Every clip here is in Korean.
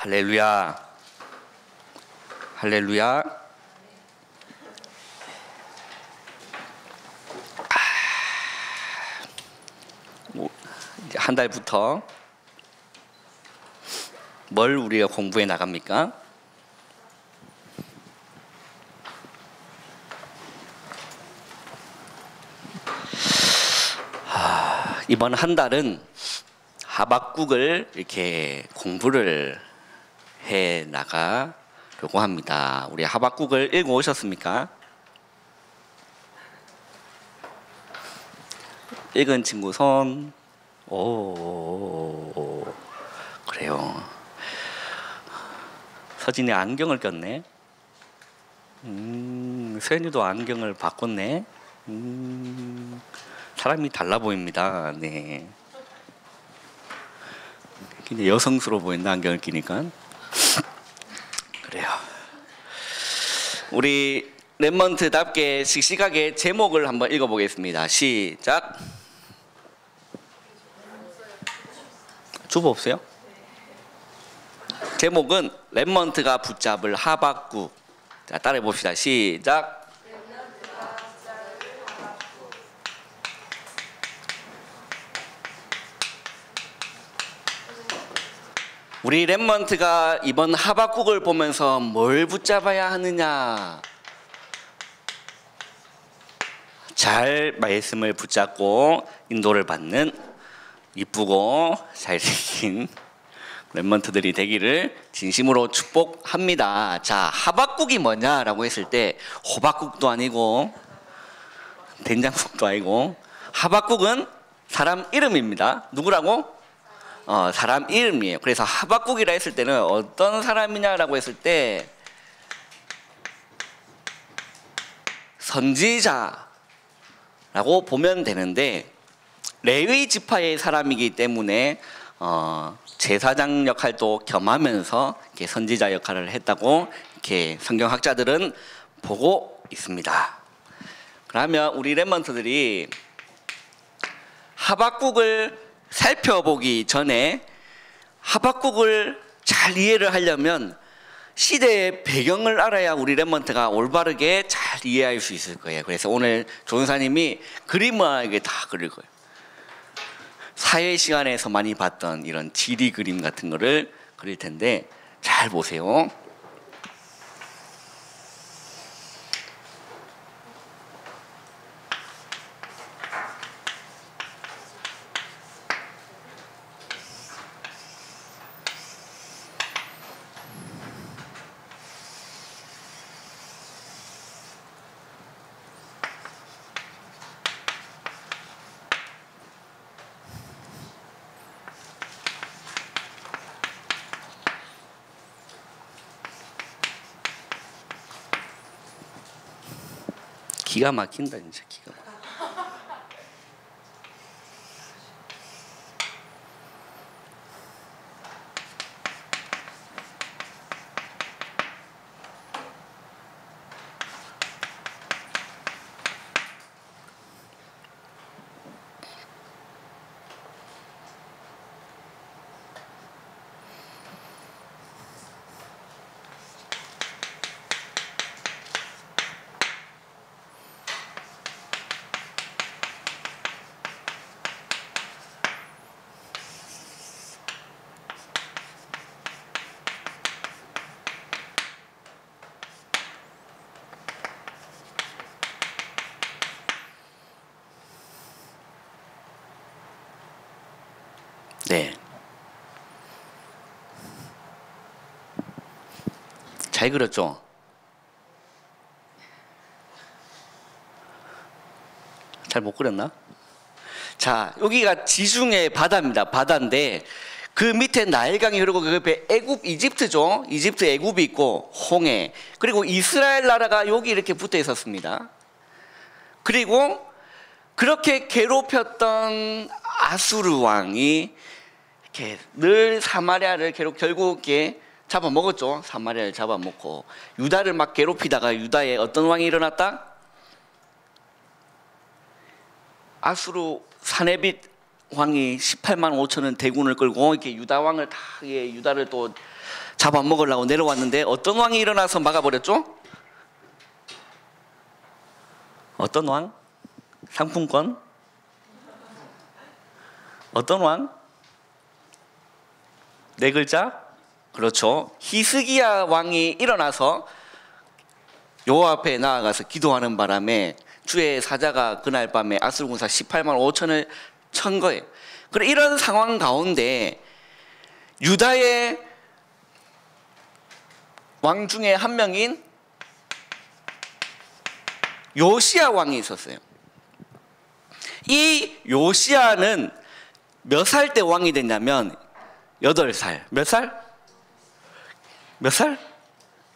할렐루야. 할렐루야. 이제 한 달부터 뭘 우리가 공부해 나갑니까? 이번 한 달은 하박국을 이렇게 공부를 해 나가려고 합니다. 우리 하박국을 읽어 오셨습니까? 읽은 친구 손. 오, 그래요. 서진이 안경을 꼈네. 서연이도 안경을 바꿨네. 사람이 달라 보입니다. 네. 근데 여성스러워 보인다, 안경을 끼니까. 그래요. 우리 랩먼트답게 씩씩하게 제목을 한번 읽어보겠습니다. 시작. 주보 없어요? 제목은 랩먼트가 붙잡을 하박국. 자, 따라해 봅시다. 시작. 우리 랩먼트가 이번 하박국을 보면서 뭘 붙잡아야 하느냐? 잘 말씀을 붙잡고 인도를 받는 이쁘고 잘생긴 랩먼트들이 되기를 진심으로 축복합니다. 자, 하박국이 뭐냐라고 했을 때 호박국도 아니고 된장국도 아니고 하박국은 사람 이름입니다. 누구라고? 사람 이름이에요. 그래서 하박국이라 했을 때는 어떤 사람이냐라고 했을 때 선지자라고 보면 되는데 레위 지파의 사람이기 때문에 제사장 역할도 겸하면서 이렇게 선지자 역할을 했다고 이렇게 성경학자들은 보고 있습니다. 그러면 우리 랩먼트들이 하박국을 살펴보기 전에 하박국을 잘 이해를 하려면 시대의 배경을 알아야 우리 랩먼트가 올바르게 잘 이해할 수 있을 거예요. 그래서 오늘 조은사님이 그림을 이게 다 그릴 거예요. 사회 시간에서 많이 봤던 이런 지리 그림 같은 거를 그릴 텐데 잘 보세요. 기가 막힌다 진짜 기가 막힌다. 네. 잘 그렸죠? 잘 못 그렸나? 자, 여기가 지중해 바다입니다. 바다인데 그 밑에 나일강이 흐르고 그 옆에 애굽, 이집트죠. 이집트, 애굽이 있고 홍해. 그리고 이스라엘 나라가 여기 이렇게 붙어 있었습니다. 그리고 그렇게 괴롭혔던 아수르 왕이 이렇게 늘 사마리아를 결국 이렇게 잡아먹었죠. 사마리아를 잡아먹고 유다를 막 괴롭히다가 유다에 어떤 왕이 일어났다? 아수르 사네빗 왕이 18만 5천원 대군을 끌고 이렇게 유다 왕을 다 유다를 또 잡아먹으려고 내려왔는데 어떤 왕이 일어나서 막아버렸죠? 어떤 왕? 상품권? 어떤 왕? 네 글자? 그렇죠. 히스기야 왕이 일어나서 여호와 앞에 나아가서 기도하는 바람에 주의 사자가 그날 밤에 아수르군사 18만 5천을 천 거예요. 그래 이런 상황 가운데 유다의 왕 중에 한 명인 요시야 왕이 있었어요. 이 요시야는 몇 살 때 왕이 됐냐면 8살. 몇 살? 몇 살?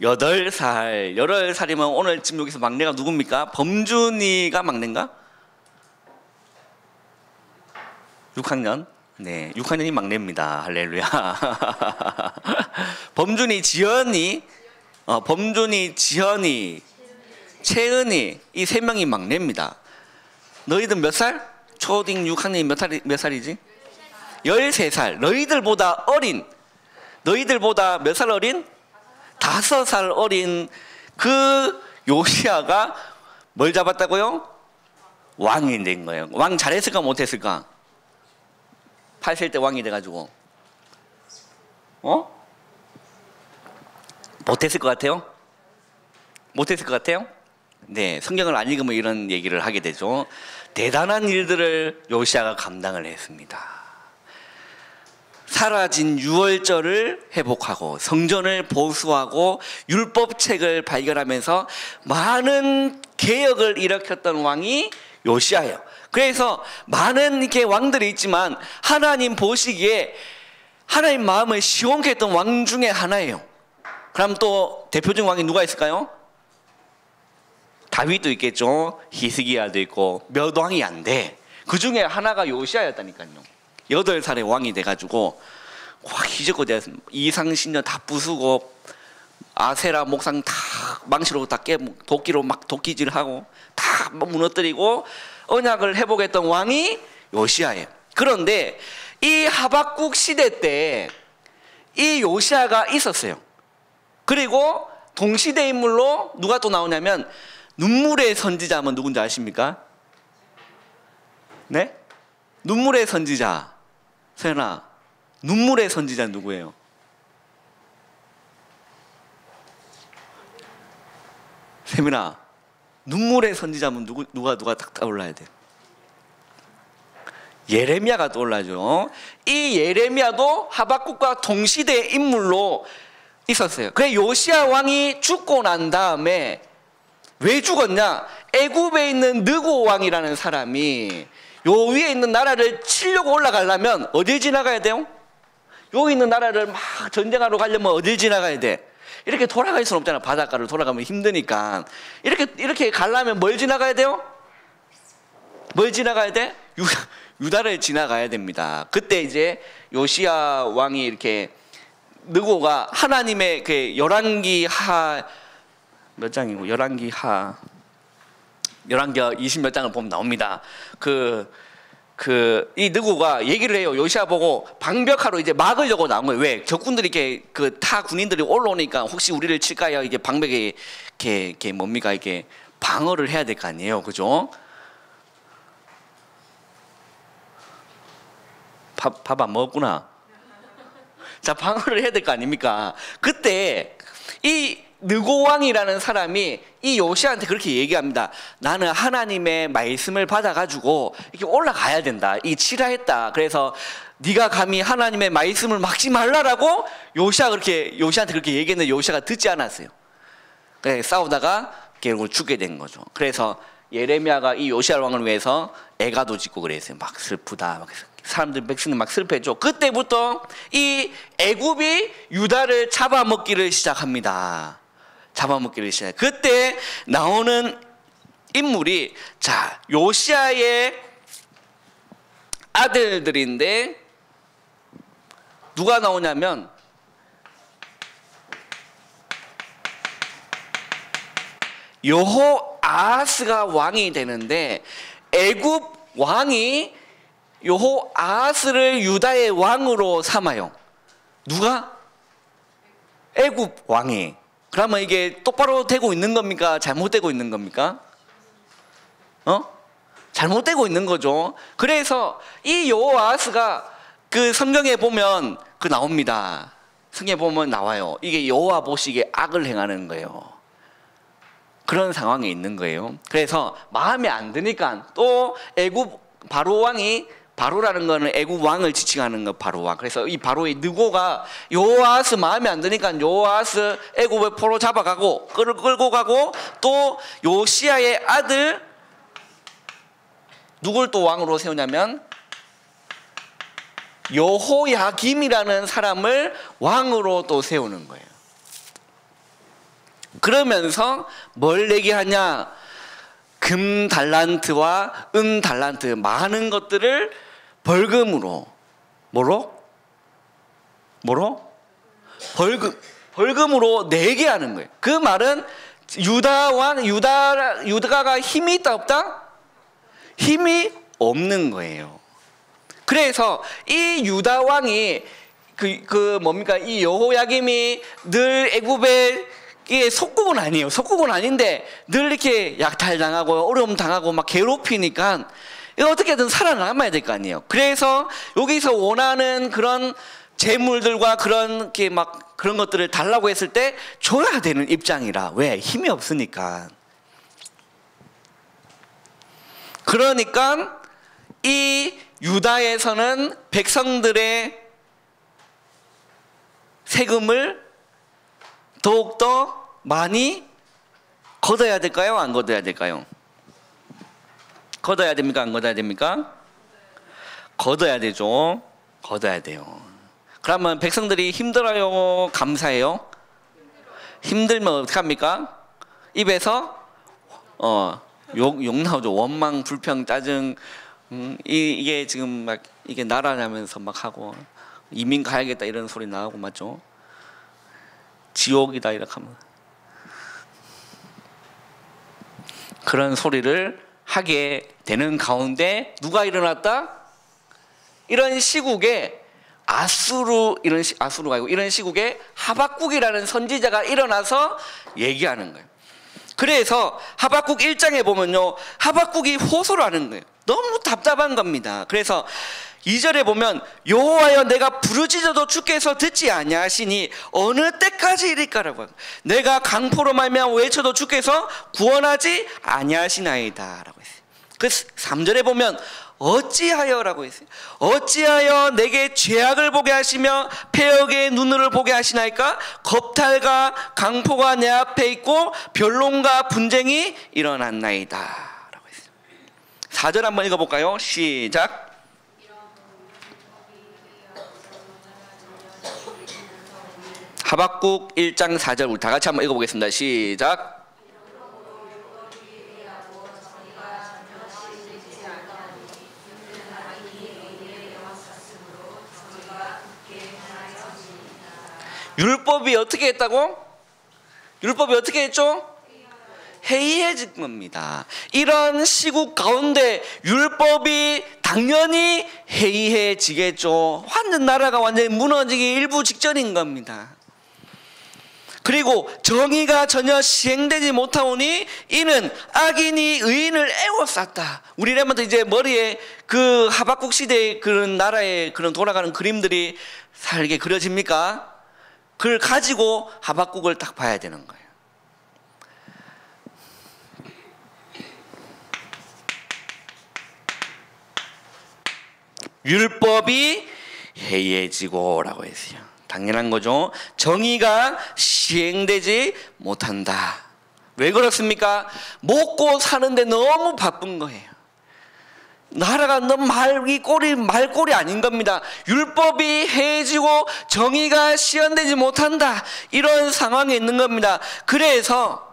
8살. 8살이면 오늘 지금 여기서 막내가 누굽니까? 범준이가 막내인가? 6학년? 네, 6학년이 막내입니다. 할렐루야. 범준이, 지연이, 범준이, 지연이, 채은이 이 3명이 막내입니다. 너희들 몇 살? 초딩 6학년이 몇 살이지? 13살. 너희들보다 어린, 너희들보다 몇 살 어린? 5살 어린 그 요시야가 뭘 잡았다고요? 왕이 된 거예요. 왕 잘했을까 못했을까? 8살 때 왕이 돼가지고 못했을 것 같아요? 못했을 것 같아요? 네, 성경을 안 읽으면 이런 얘기를 하게 되죠. 대단한 일들을 요시야가 감당을 했습니다. 사라진 유월절을 회복하고 성전을 보수하고 율법책을 발견하면서 많은 개혁을 일으켰던 왕이 요시야예요. 그래서 많은 이렇게 왕들이 있지만 하나님 보시기에 하나님 마음을 시원케 했던 왕 중에 하나예요. 그럼 또 대표적인 왕이 누가 있을까요? 다윗도 있겠죠. 히스기야도 있고 몇 왕이 안 돼. 그 중에 하나가 요시야였다니까요. 8살의 왕이 돼가지고 확 희적거려 이상신전 다 부수고 아세라 목상 다 망치로 다 도끼로 막 도끼질하고 다 무너뜨리고 언약을 회복했던 왕이 요시야예요. 그런데 이 하박국 시대 때 이 요시야가 있었어요. 그리고 동시대 인물로 누가 또 나오냐면 눈물의 선지자면 누군지 아십니까? 네? 눈물의 선지자. 서연아, 눈물의 선지자 누구예요? 세민아, 눈물의 선지자면 누가 딱 떠올라야 돼? 예레미야가 떠올라죠. 이 예레미야도 하박국과 동시대 인물로 있었어요. 그래 요시야 왕이 죽고 난 다음에 왜 죽었냐? 애굽에 있는 느고 왕이라는 사람이 요 위에 있는 나라를 치려고 올라가려면 어딜 지나가야 돼요? 여기 있는 나라를 막 전쟁하러 가려면 어딜 지나가야 돼? 이렇게 돌아갈 수는 없잖아. 바닷가를 돌아가면 힘드니까. 이렇게 가려면 뭘 지나가야 돼요? 뭘 지나가야 돼? 유다를 지나가야 됩니다. 그때 이제 요시야 왕이 이렇게 느고가 하나님의 그 열왕기 하 몇 장이고 열왕기 20몇 장을 보면 나옵니다. 이 느고가 얘기를 해요. 요시야 보고 방벽하러 이제 막으려고 나온 거예요. 왜? 적군들이 이렇게 타 군인들이 올라오니까 혹시 우리를 칠까요? 이게 방벽에 이렇게 뭡니까? 이게 방어를 해야 될 거 아니에요. 그죠? 밥 안 먹었구나. 자, 방어를 해야 될 거 아닙니까? 그때 이 느고왕이라는 사람이 이 요시야한테 그렇게 얘기합니다. 나는 하나님의 말씀을 받아가지고 이렇게 올라가야 된다. 이 칠하했다. 그래서 네가 감히 하나님의 말씀을 막지 말라라고 요시야한테 그렇게 얘기했는데 요시야가 듣지 않았어요. 그래 싸우다가 결국 죽게 된 거죠. 그래서 예레미야가 이 요시야 왕을 위해서 애가도 짓고 그랬어요. 막 슬프다. 막 사람들 백성들 막 슬퍼했죠. 그때부터 이 애굽이 유다를 잡아먹기를 시작합니다. 잡아먹기를 시작. 그때 나오는 인물이 자 요시야의 아들들인데 누가 나오냐면 여호아하스가 왕이 되는데 애굽 왕이 여호아하스를 유다의 왕으로 삼아요. 누가? 애굽 왕이. 그러면 이게 똑바로 되고 있는 겁니까? 잘못되고 있는 겁니까? 잘못되고 있는 거죠. 그래서 이 여호아하스가 그 성경에 보면 그 나옵니다. 성경에 보면 나와요. 이게 여호와 보시기에 악을 행하는 거예요. 그런 상황에 있는 거예요. 그래서 마음에 안 드니까 또 애굽 바로 왕이, 바로라는 거는 애굽 왕을 지칭하는 거, 바로 왕. 그래서 이 바로의 느고가 여호아하스 마음에 안 드니까 여호아하스 애굽을 포로 잡아가고 끌고 가고, 또 요시야의 아들 누굴 또 왕으로 세우냐면 여호야김이라는 사람을 왕으로 또 세우는 거예요. 그러면서 뭘 얘기하냐? 금 달란트와 은 달란트, 많은 것들을 벌금으로, 벌금으로 내게 하는 거예요. 그 말은 유다가 힘이 있다 없다? 힘이 없는 거예요. 그래서 이 유다 왕이 이 여호야김이 늘 애굽에 이게 속국은 아니에요. 속국은 아닌데 늘 이렇게 약탈당하고 어려움 당하고 막 괴롭히니까 어떻게든 살아남아야 될 거 아니에요. 그래서 여기서 원하는 그런 재물들과 그런 것들을 달라고 했을 때 줘야 되는 입장이라. 왜? 힘이 없으니까. 그러니까 이 유다에서는 백성들의 세금을 더욱더 많이 걷어야 될까요? 안 걷어야 될까요? 걷어야 됩니까? 안 걷어야 됩니까? 걷어야 되죠. 걷어야 돼요. 그러면 백성들이 힘들어요? 감사해요? 힘들면 어떡합니까? 입에서 욕 나오죠. 원망, 불평, 짜증. 이게 지금 막 이게 나라냐면서 막 하고 이민 가야겠다 이런 소리 나오고 맞죠? 지옥이다 이렇게 하면 그런 소리를 하게 되는 가운데 누가 일어났다? 이런 시국에 아수르가 아니고 이런 시국에 하박국이라는 선지자가 일어나서 얘기하는 거예요. 그래서 하박국 1장에 보면요, 하박국이 호소를 하는 거예요. 너무 답답한 겁니다. 그래서 2절에 보면 여호와여 내가 부르짖어도 주께서 듣지 아니하시니 어느 때까지 이릴까라고 하고, 내가 강포로 말미암아 외쳐도 주께서 구원하지 아니하시나이다 라고 했어요. 그 3절에 보면 어찌하여라고 했어요. 어찌하여 내게 죄악을 보게 하시며 패역의 눈을 보게 하시나이까? 겁탈과 강포가 내 앞에 있고 변론과 분쟁이 일어났나이다 라고 했어요. 4절 한번 읽어볼까요? 시작. 하박국 1장 4절 우리 다 같이 한번 읽어보겠습니다. 시작. 율법이 어떻게 했다고? 율법이 어떻게 했죠? 해이해진 겁니다. 이런 시국 가운데 율법이 당연히 해이해지겠죠. 완전 나라가 완전히 무너지기 일부 직전인 겁니다. 그리고 정의가 전혀 시행되지 못하오니 이는 악인이 의인을 애워쌌다. 우리라면 이제 머리에 그 하박국 시대의 그런 나라의 그런 돌아가는 그림들이 살게 그려집니까? 그걸 가지고 하박국을 딱 봐야 되는 거예요. 율법이 해이해지고라고 했어요. 당연한 거죠. 정의가 시행되지 못한다. 왜 그렇습니까? 먹고 사는데 너무 바쁜 거예요. 나라가 너무 말꼴이 아닌 겁니다. 율법이 해지고 정의가 시행되지 못한다. 이런 상황에 있는 겁니다. 그래서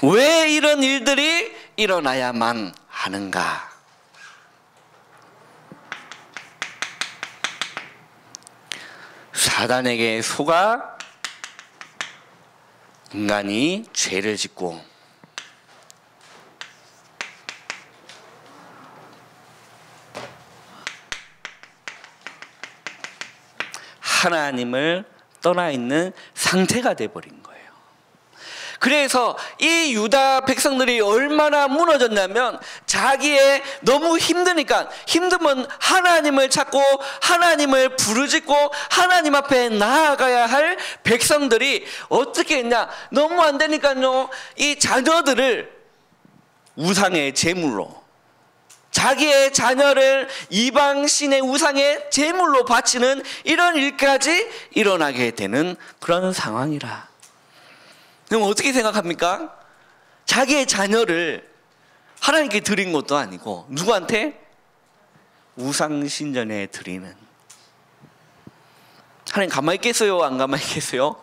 왜 이런 일들이 일어나야만 하는가? 사단에게 속아 인간이 죄를 짓고 하나님을 떠나 있는 상태가 돼버린 거예요. 그래서 이 유다 백성들이 얼마나 무너졌냐면 자기의 너무 힘드니까 힘들면 하나님을 찾고 하나님을 부르짖고 하나님 앞에 나아가야 할 백성들이 어떻게 했냐, 너무 안 되니까요 이 자녀들을 우상의 제물로, 자기의 자녀를 이방신의 우상의 제물로 바치는 이런 일까지 일어나게 되는 그런 상황이라. 그럼 어떻게 생각합니까? 자기의 자녀를 하나님께 드린 것도 아니고 누구한테? 우상신전에 드리는. 하나님 가만히 있겠어요? 안 가만히 있겠어요?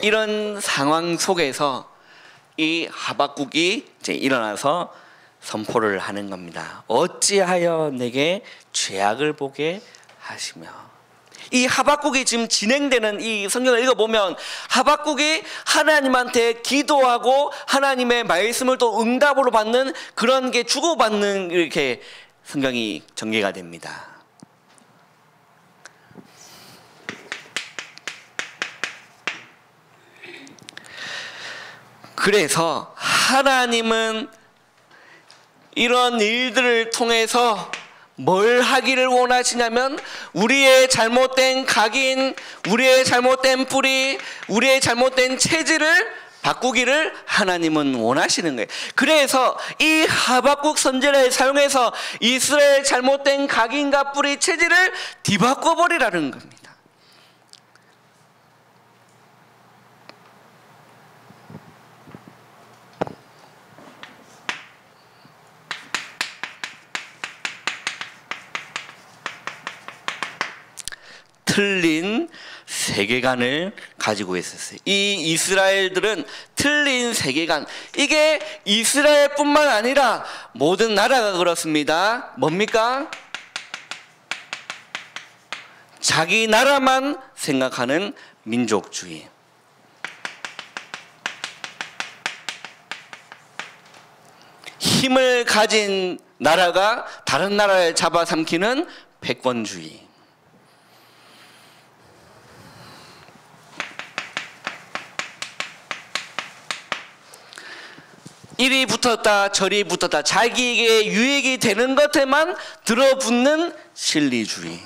이런 상황 속에서 이 하박국이 이제 일어나서 선포를 하는 겁니다. 어찌하여 내게 죄악을 보게 하시며. 이 하박국이 지금 진행되는 이 성경을 읽어보면 하박국이 하나님한테 기도하고 하나님의 말씀을 또 응답으로 받는 그런 게 주고받는 이렇게 성경이 전개가 됩니다. 그래서 하나님은 이런 일들을 통해서 뭘 하기를 원하시냐면 우리의 잘못된 각인, 우리의 잘못된 뿌리, 우리의 잘못된 체질을 바꾸기를 하나님은 원하시는 거예요. 그래서 이 하박국 선지자를 사용해서 이스라엘 잘못된 각인과 뿌리 체질을 뒤바꿔 버리라는 겁니다. 틀린 세계관을 가지고 있었어요. 이 이스라엘들은 틀린 세계관, 이게 이스라엘뿐만 아니라 모든 나라가 그렇습니다. 뭡니까? 자기 나라만 생각하는 민족주의. 힘을 가진 나라가 다른 나라를 잡아삼키는 패권주의. 이리 붙었다 저리 붙었다, 자기에게 유익이 되는 것에만 들어붙는 실리주의.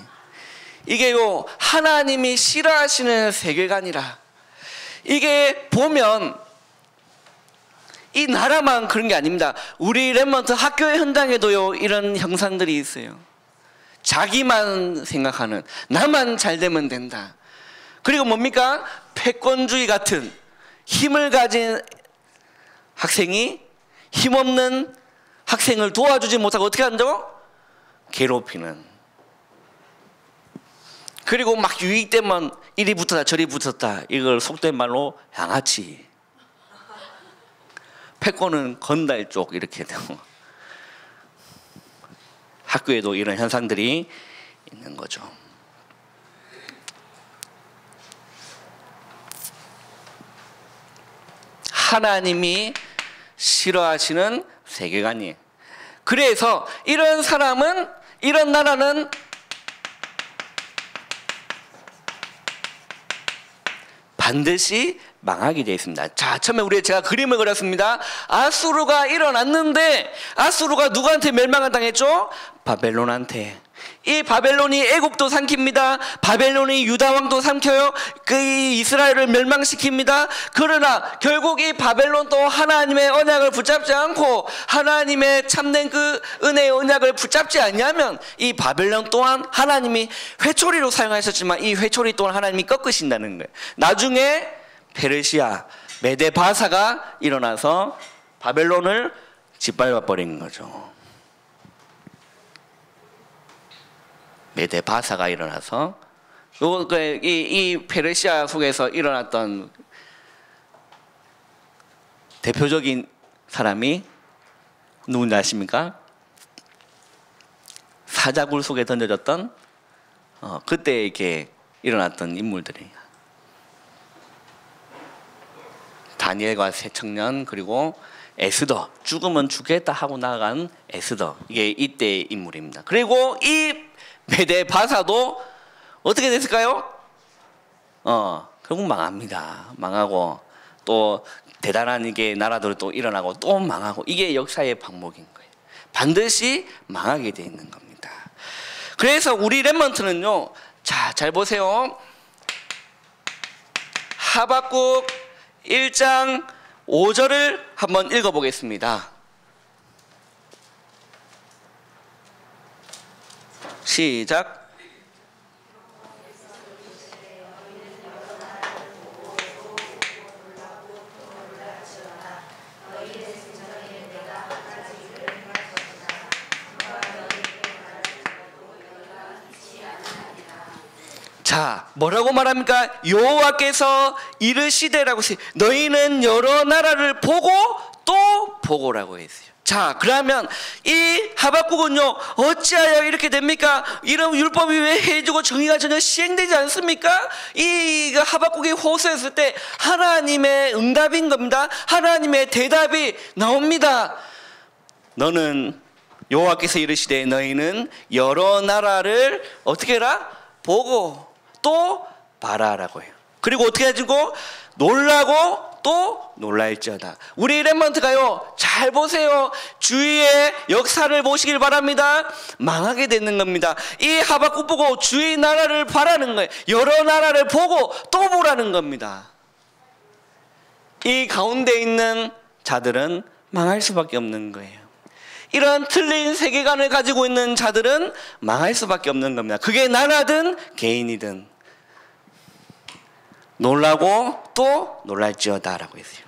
이게요 하나님이 싫어하시는 세계관이라. 이게 보면 이 나라만 그런 게 아닙니다. 우리 렘넌트 학교의 현장에도요 이런 형상들이 있어요. 자기만 생각하는, 나만 잘 되면 된다. 그리고 뭡니까? 패권주의 같은, 힘을 가진 학생이 힘없는 학생을 도와주지 못하고 어떻게 한다고? 괴롭히는. 그리고 막 유익되면 이리 붙었다 저리 붙었다, 이걸 속된 말로 양아치. 패권은 건달 쪽 이렇게 되고. 학교에도 이런 현상들이 있는 거죠. 하나님이 싫어하시는 세계관이에요. 그래서 이런 사람은, 이런 나라는 반드시 망하게 되어 있습니다. 자, 처음에 제가 그림을 그렸습니다. 아수르가 일어났는데 아수르가 누구한테 멸망을 당했죠? 바벨론한테. 이 바벨론이 애국도 삼킵니다. 바벨론이 유다 왕도 삼켜요. 그 이스라엘을 멸망시킵니다. 그러나 결국 이 바벨론 또 하나님의 언약을 붙잡지 않고 하나님의 참된 그 은혜의 언약을 붙잡지 않냐면 이 바벨론 또한 하나님이 회초리로 사용하셨지만 이 회초리 또한 하나님이 꺾으신다는 거예요. 나중에 페르시아 메데 바사가 일어나서 바벨론을 짓밟아 버린 거죠. 메데 바사가 일어나서 이 페르시아 속에서 일어났던 대표적인 사람이 누군지 아십니까? 사자굴 속에 던져졌던 그때 이렇게 일어났던 인물들이에요. 다니엘과 새 청년, 그리고 에스더, 죽으면 죽겠다 하고 나간 에스더, 이게 이때의 인물입니다. 그리고 이 메대 바사도 어떻게 됐을까요? 결국 망합니다. 망하고 또 대단한 이게 나라들이 또 일어나고 또 망하고, 이게 역사의 반복인 거예요. 반드시 망하게 돼 있는 겁니다. 그래서 우리 렘넌트는요, 자, 잘 보세요. 하박국 1장 5절을 한번 읽어보겠습니다. 시작. 자, 뭐라고 말합니까? 여호와께서 이르시되라고 했어요. 너희는 여러 나라를 보고 또 보고라고 했어요. 자, 그러면 이 하박국은요, 어찌하여 이렇게 됩니까? 이런 율법이 왜 해주고 정의가 전혀 시행되지 않습니까? 이 하박국이 호소했을 때 하나님의 응답인 겁니다. 하나님의 대답이 나옵니다. 너는, 여호와께서 이르시되 너희는 여러 나라를 어떻게 해라? 보고 또 봐라라고 해요. 그리고 어떻게 해주고 놀라고 또 놀랄지어다. 우리 렘넌트가요, 잘 보세요. 주위의 역사를 보시길 바랍니다. 망하게 되는 겁니다. 이 하박국 보고 주위 나라를 바라는 거예요. 여러 나라를 보고 또 보라는 겁니다. 이 가운데 있는 자들은 망할 수밖에 없는 거예요. 이런 틀린 세계관을 가지고 있는 자들은 망할 수밖에 없는 겁니다. 그게 나라든 개인이든. 놀라고 또 놀랄지어다 라고 했어요.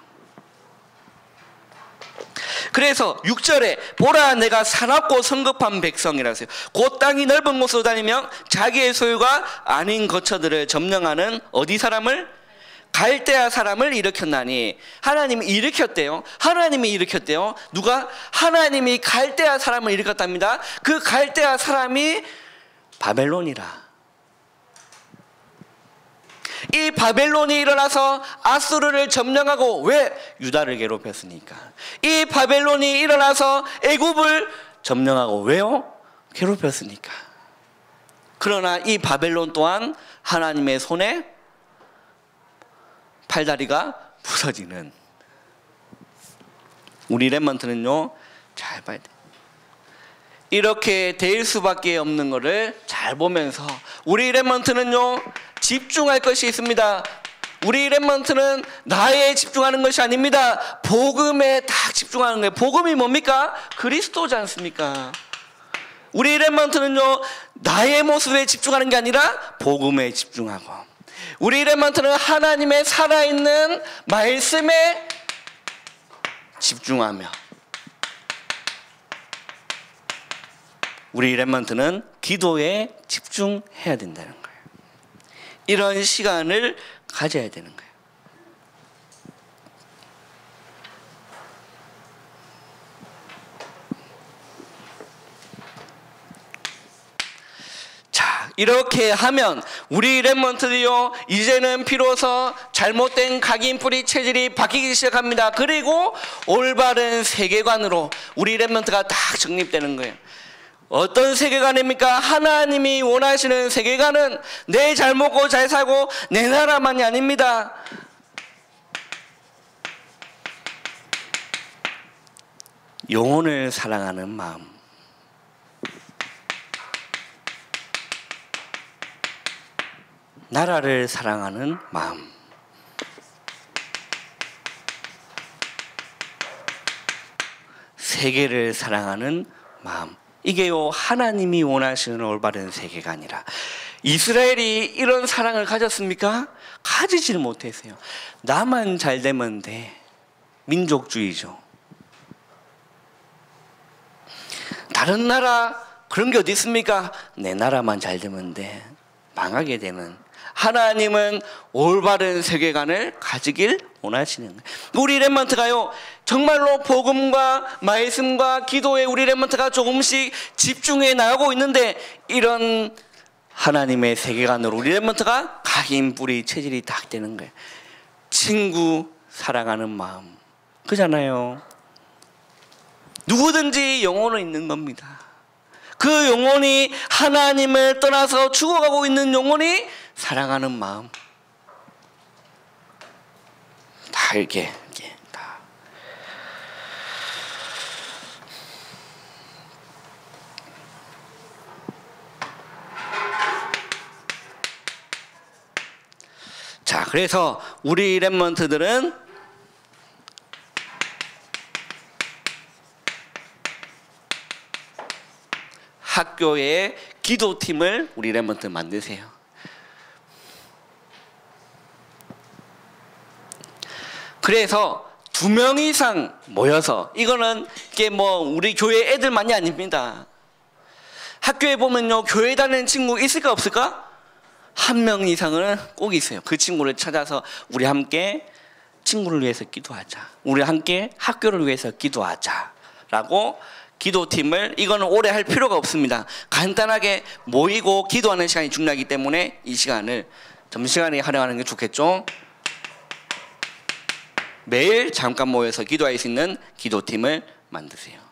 그래서 6절에 보라, 내가 사납고 성급한 백성이라고 했어요. 곧 땅이 넓은 곳으로 다니며 자기의 소유가 아닌 거처들을 점령하는 어디 사람을? 갈대아 사람을 일으켰나니. 하나님이 일으켰대요. 하나님이 일으켰대요. 누가? 하나님이 갈대아 사람을 일으켰답니다. 그 갈대아 사람이 바벨론이라. 이 바벨론이 일어나서 아수르를 점령하고, 왜? 유다를 괴롭혔으니까. 이 바벨론이 일어나서 애굽을 점령하고, 왜요? 괴롭혔으니까. 그러나 이 바벨론 또한 하나님의 손에 팔다리가 부서지는, 우리 렘넌트는요, 잘 봐야 돼. 이렇게 될 수밖에 없는 것을 잘 보면서 우리 렘넌트는요, 집중할 것이 있습니다. 우리 렘넌트는 나에 집중하는 것이 아닙니다. 복음에 딱 집중하는 거예요. 복음이 뭡니까? 그리스도지 않습니까? 우리 렘넌트는요, 나의 모습에 집중하는 게 아니라 복음에 집중하고, 우리 렘넌트는 하나님의 살아있는 말씀에 집중하며, 우리 렘넌트는 기도에 집중해야 된다는 거예요. 이런 시간을 가져야 되는 거예요. 자, 이렇게 하면 우리 렘넌트들이요, 이제는 비로소 잘못된 각인뿌리 체질이 바뀌기 시작합니다. 그리고 올바른 세계관으로 우리 렘넌트가 딱 정립되는 거예요. 어떤 세계관입니까? 하나님이 원하시는 세계관은 내 잘 먹고 잘 살고 내 나라만이 아닙니다. 영혼을 사랑하는 마음, 나라를 사랑하는 마음, 세계를 사랑하는 마음, 이게요, 하나님이 원하시는 올바른 세계관이라. 이스라엘이 이런 사랑을 가졌습니까? 가지지를 못했어요. 나만 잘 되면 돼. 민족주의죠. 다른 나라 그런 게 어디 있습니까? 내 나라만 잘 되면 돼. 망하게 되는. 하나님은 올바른 세계관을 가지길 원하시는 거예요. 우리 렘넌트가요, 정말로 복음과 말씀과 기도에 우리 렘넌트가 조금씩 집중해 나가고 있는데, 이런 하나님의 세계관으로 우리 렘넌트가 각인 뿌리 체질이 딱 되는 거예요. 친구, 사랑하는 마음. 그잖아요. 누구든지 영혼은 있는 겁니다. 그 영혼이 하나님을 떠나서 죽어가고 있는 영혼이 사랑하는 마음. 다 이렇게 다. 자, 그래서 우리 렘넌트들은 학교에 기도팀을 우리 렘넌트 만드세요. 그래서 2명 이상 모여서, 이거는 이게 뭐 우리 교회 애들만이 아닙니다. 학교에 보면요, 교회 다니는 친구 있을까 없을까? 1명 이상은 꼭 있어요. 그 친구를 찾아서 우리 함께 친구를 위해서 기도하자, 우리 함께 학교를 위해서 기도하자라고 기도팀을, 이거는 오래 할 필요가 없습니다. 간단하게 모이고 기도하는 시간이 중요하기 때문에 이 시간을 점심시간에 활용하는 게 좋겠죠. 매일 잠깐 모여서 기도할 수 있는 기도팀을 만드세요.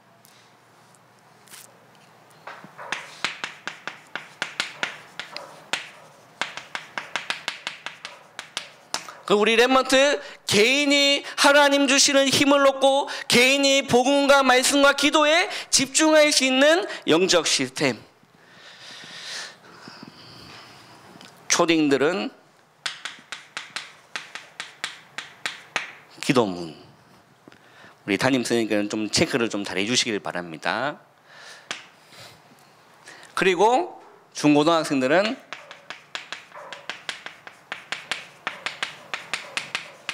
그 우리 렘넌트 개인이 하나님 주시는 힘을 얻고 개인이 복음과 말씀과 기도에 집중할 수 있는 영적 시스템. 초딩들은 기도문. 우리 담임 선생님께는 좀 체크를 좀 잘 해주시길 바랍니다. 그리고 중고등학생들은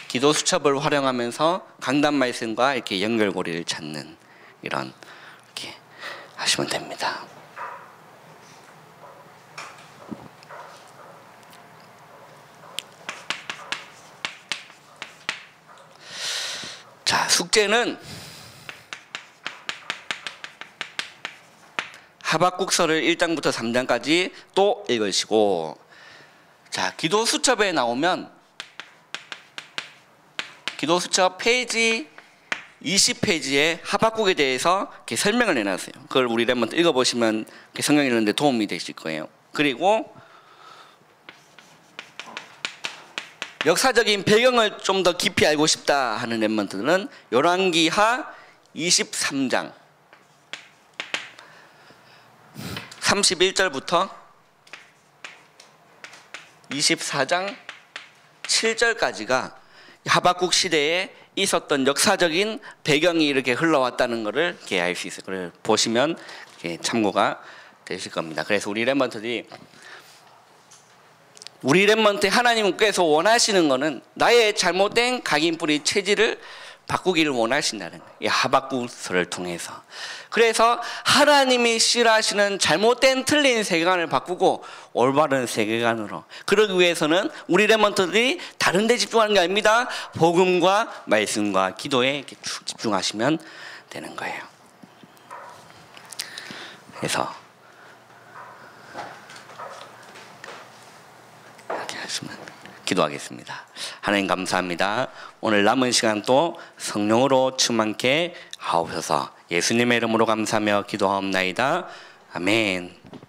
기도 수첩을 활용하면서 강단 말씀과 이렇게 연결고리를 찾는, 이런, 이렇게 하시면 됩니다. 자, 숙제는 하박국서를 1장부터 3장까지 또 읽으시고, 자, 기도 수첩에 나오면 기도 수첩 페이지 20페이지에 하박국에 대해서 이렇게 설명을 해놨어요. 그걸 우리 렘넌트 읽어보시면 성경 읽는데 도움이 되실 거예요. 그리고 역사적인 배경을 좀 더 깊이 알고 싶다 하는 렘넌트들은 열왕기하 23장 31절부터 24장 7절까지가 하박국 시대에 있었던 역사적인 배경이 이렇게 흘러왔다는 것을 이렇게 알 수 있어요. 그걸 보시면 이렇게 참고가 되실 겁니다. 그래서 우리 렘넌트들이, 우리 렘넌트 하나님께서 원하시는 것은 나의 잘못된 각인뿌리 체질을 바꾸기를 원하신다는 거예요. 이 하박국서를 통해서. 그래서 하나님이 싫어하시는 잘못된 틀린 세계관을 바꾸고 올바른 세계관으로, 그러기 위해서는 우리 렘넌트들이 다른 데 집중하는 게 아닙니다. 복음과 말씀과 기도에 이렇게 쭉 집중하시면 되는 거예요. 그래서 이렇게 하시면 기도하겠습니다. 하나님 감사합니다. 오늘 남은 시간 또 성령으로 충만케 하옵소서. 예수님의 이름으로 감사하며 기도하옵나이다. 아멘.